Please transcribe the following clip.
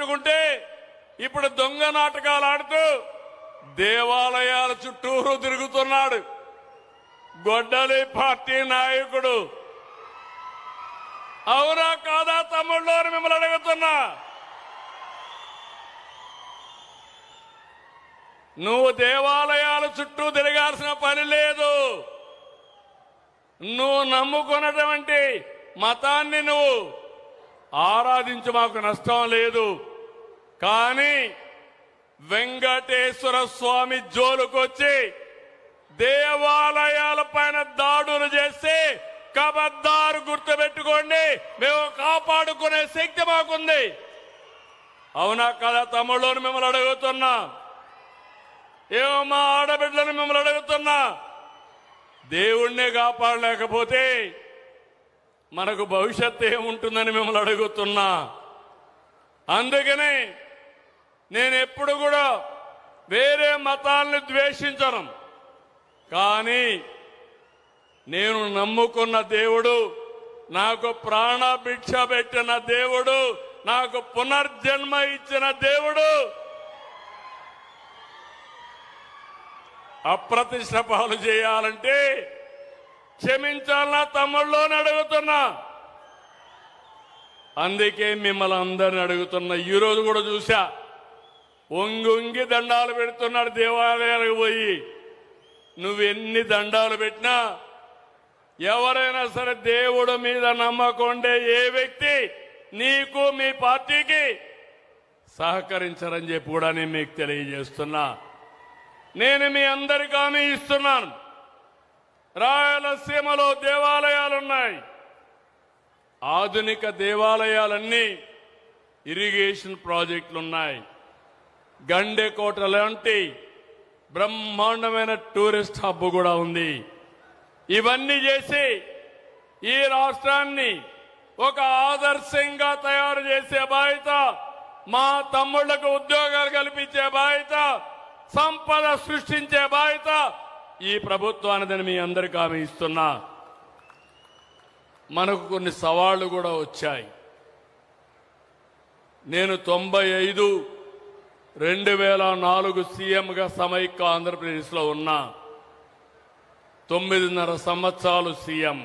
పెట్టుకుంటే ఇప్పుడు దొంగ నాటకాలు ఆడుతూ దేవాలయాల చుట్టూరు తిరుగుతున్నాడు గొడ్డలి పార్టీ నాయకుడు. అవునా కాదా తమ్ముళ్ళు అని మిమ్మల్ని అడుగుతున్నా. నువ్వు దేవాలయాల చుట్టూ తిరగాల్సిన పని లేదు. నువ్వు నమ్ముకున్నటువంటి మతాన్ని నువ్వు ఆరాధించు, మాకు నష్టం లేదు. కానీ వెంకటేశ్వర స్వామి జోలుకొచ్చి దేవాలయాల పైన దాడులు చేస్తే కబద్దారు గుర్తుపెట్టుకోండి, మేము కాపాడుకునే శక్తి మాకుంది. అవునా కదా తమ్ముళ్ళు మిమ్మల్ని అడుగుతున్నా. ఏమో మా ఆడబిడ్డలను మిమ్మల్ని అడుగుతున్నా. దేవుణ్ణే కాపాడలేకపోతే మనకు భవిష్యత్తు ఏముంటుందని మిమ్మల్ని అడుగుతున్నా. అందుకనే నేను ఎప్పుడు కూడా వేరే మతాలను ద్వేషించను. కానీ నేను నమ్ముకున్న దేవుడు, నాకు ప్రాణభిక్ష పెట్టిన దేవుడు, నాకు పునర్జన్మ ఇచ్చిన దేవుడు అప్రతిష్ట పాలు చేయాలంటే క్షమించాలన్నా తమ్ముళ్ళు అని అడుగుతున్నా. అందుకే మిమ్మల్ని అందరిని అడుగుతున్నా. ఈరోజు కూడా చూసా, ఒంగి దండాలు పెడుతున్నాడు దేవాలయాలకు పోయి. నువ్వెన్ని దండాలు పెట్టినా ఎవరైనా సరే దేవుడు మీద నమ్మకుండే ఏ వ్యక్తి నీకు మీ పార్టీకి సహకరించరని చెప్పి కూడా నేను మీకు తెలియజేస్తున్నా. నేను మీ అందరికీ హామీ ఇస్తున్నాను. రాయలసీమలో దేవాలయాలున్నాయి. ఆధునిక దేవాలయాలన్నీ ఇరిగేషన్ ప్రాజెక్టులున్నాయి. గండెకోట లాంటి బ్రహ్మాండమైన టూరిస్ట్ హబ్ కూడా ఉంది. ఇవన్నీ చేసి ఈ రాష్ట్రాన్ని ఒక ఆదర్శంగా తయారు చేసే బాధ్యత, మా తమ్ముళ్లకు ఉద్యోగాలు కల్పించే బాధ్యత, సంపద సృష్టించే బాధ్యత ఈ ప్రభుత్వానిదని మీ అందరికీ హామీ ఇస్తున్నా. మనకు కొన్ని సవాళ్లు కూడా వచ్చాయి. నేను 95, 2004 సీఎంగా సమైక్య ఆంధ్రప్రదేశ్లో ఉన్నా. 9.5 సంవత్సరాలు సీఎం.